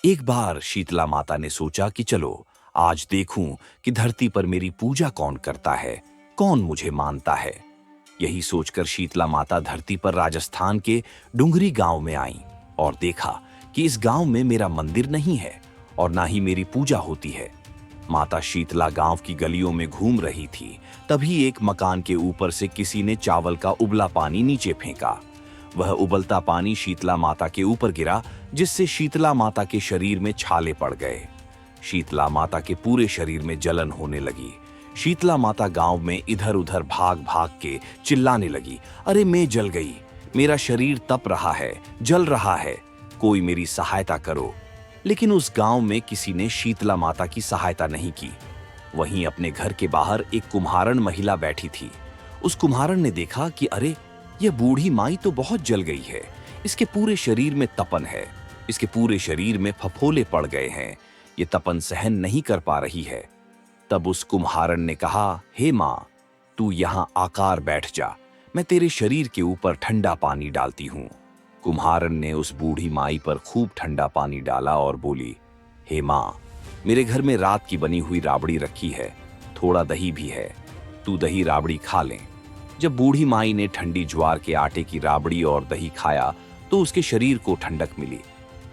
एक बार शीतला माता ने सोचा कि चलो आज देखूं कि धरती पर मेरी पूजा कौन करता है, कौन मुझे मानता है। यही सोचकर शीतला माता धरती पर राजस्थान के डुंगरी गांव में आई और देखा कि इस गांव में मेरा मंदिर नहीं है और ना ही मेरी पूजा होती है। माता शीतला गांव की गलियों में घूम रही थी, तभी एक मकान के ऊपर से किसी ने चावल का उबला पानी नीचे फेंका। वह उबलता पानी शीतला माता के ऊपर गिरा, जिससे शीतला माता के शरीर में छाले पड़ गए। शीतला माता के पूरे शरीर में जलन होने लगी। शीतला माता गांव में इधर उधर भाग भाग के चिल्लाने लगी, अरे मैं जल गई, मेरा शरीर तप रहा है, जल रहा है, कोई मेरी सहायता करो। लेकिन उस गांव में किसी ने शीतला माता की सहायता नहीं की। वहीं अपने घर के बाहर एक कुम्हारन महिला बैठी थी। उस कुम्हारन ने देखा कि अरे यह बूढ़ी माई तो बहुत जल गई है, इसके पूरे शरीर में तपन है, इसके पूरे शरीर में फफोले पड़ गए हैं, ये तपन सहन नहीं कर पा रही है। तब उस कुम्हारन ने कहा, हे माँ, तू यहाँ आकर बैठ जा, मैं तेरे शरीर के ऊपर ठंडा पानी डालती हूँ। कुम्हारन ने उस बूढ़ी माई पर खूब ठंडा पानी डाला और बोली, हे माँ, मेरे घर में रात की बनी हुई राबड़ी रखी है, थोड़ा दही भी है, तू दही राबड़ी खा ले। जब बूढ़ी माई ने ठंडी ज्वार के आटे की राबड़ी और दही खाया तो उसके शरीर को ठंडक मिली।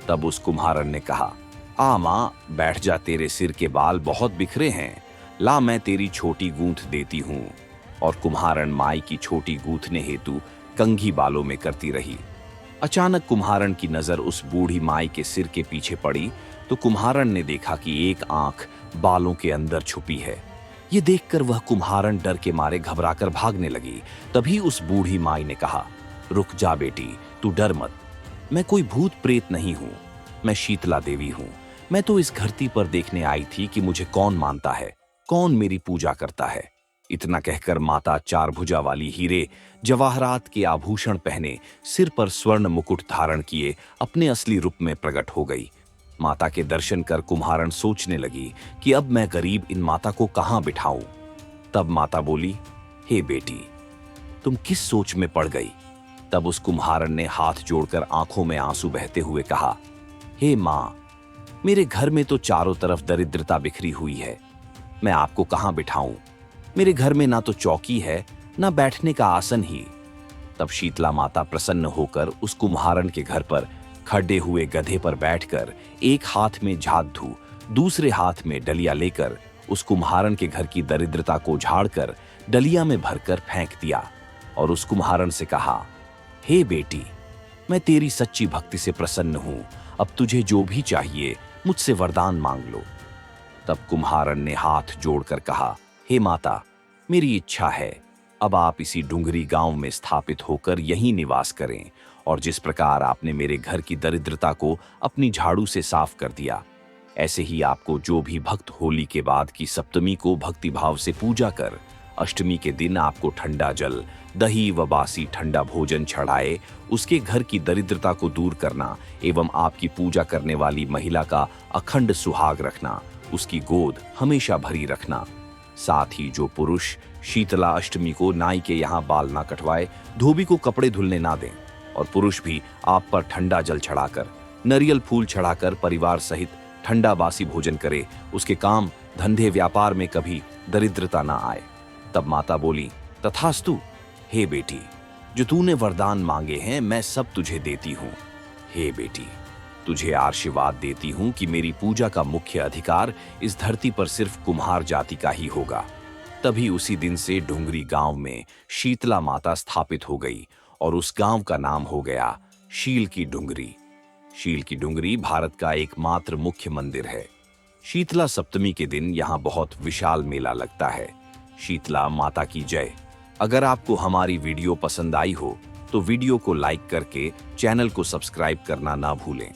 तब उस कुम्हारन ने कहा, आ माँ, बैठ जा, तेरे सिर के बाल बहुत बिखरे हैं, ला मैं तेरी छोटी गूंथ देती हूँ। और कुम्हारन माई की छोटी गूंथने हेतु कंघी बालों में करती रही। अचानक कुम्हारन की नजर उस बूढ़ी माई के सिर के पीछे पड़ी तो कुम्हारन ने देखा कि एक आंख बालों के अंदर छुपी है। ये देखकर वह कुम्हारन डर के मारे घबराकर भागने लगी। तभी उस बूढ़ी माई ने कहा, रुक जा बेटी, तू डर मत, मैं कोई भूत प्रेत नहीं हूं, मैं शीतला देवी हूं। मैं तो इस धरती पर देखने आई थी कि मुझे कौन मानता है, कौन मेरी पूजा करता है। इतना कहकर माता चार भुजा वाली हीरे जवाहरात के आभूषण पहने, सिर पर स्वर्ण मुकुट धारण किए अपने असली रूप में प्रकट हो गई। माता के दर्शन कर कुम्हारन सोचने लगी कि अब मैं गरीब इन माता को कहां बिठाऊं। तब माता बोली, हे बेटी, तुम किस सोच में पड़ गई। तब उस कुम्हारन ने हाथ जोड़कर आंखों में आंसू बहते हुए कहा, हे माँ, मेरे घर में तो चारों तरफ दरिद्रता बिखरी हुई है, मैं आपको कहां बिठाऊं। मेरे घर में ना तो चौकी है, ना बैठने का आसन ही। तब शीतला माता प्रसन्न होकर उस कुम्हारन के घर पर खड़े हुए गधे पर बैठकर एक हाथ में झाड़ू, दूसरे हाथ में डलिया लेकर उस कुम्हारन के घर की दरिद्रता को झाड़कर डलिया में भरकर फेंक दिया और उस कुम्हारन से कहा, हे बेटी, मैं तेरी सच्ची भक्ति से प्रसन्न हूं, अब तुझे जो भी चाहिए मुझसे वरदान मांग लो। तब कुम्हारन ने हाथ जोड़कर कहा, हे माता, मेरी इच्छा है अब आप इसी डुंगरी गांव में स्थापित होकर यहीं निवास करें और जिस प्रकार आपने मेरे घर की दरिद्रता को अपनी झाड़ू से साफ कर दिया, ऐसे ही आपको जो भी भक्त होली के बाद की सप्तमी को भक्तिभाव से पूजा कर अष्टमी के दिन आपको ठंडा जल, दही व बासी ठंडा भोजन चढ़ाए, उसके घर की दरिद्रता को दूर करना एवं आपकी पूजा करने वाली महिला का अखंड सुहाग रखना, उसकी गोद हमेशा भरी रखना। साथ ही जो पुरुष शीतला अष्टमी को नाई के यहाँ बाल ना कटवाए, धोबी को कपड़े धुलने ना दें और पुरुष भी आप पर ठंडा जल चढ़ाकर, नारियल फूल चढ़ाकर परिवार सहित ठंडा बासी भोजन करे, उसके काम धंधे व्यापार में कभी दरिद्रता ना आए। तब माता बोली, तथास्तु, हे बेटी, जो तूने वरदान मांगे हैं मैं सब तुझे देती हूँ। हे बेटी, तुझे आशीर्वाद देती हूँ कि मेरी पूजा का मुख्य अधिकार इस धरती पर सिर्फ कुम्हार जाति का ही होगा। तभी उसी दिन से डुंगरी गांव में शीतला माता स्थापित हो गई और उस गांव का नाम हो गया शील की डुंगरी। शील की डुंगरी भारत का एकमात्र मुख्य मंदिर है। शीतला सप्तमी के दिन यहाँ बहुत विशाल मेला लगता है। शीतला माता की जय। अगर आपको हमारी वीडियो पसंद आई हो तो वीडियो को लाइक करके चैनल को सब्सक्राइब करना ना भूलें।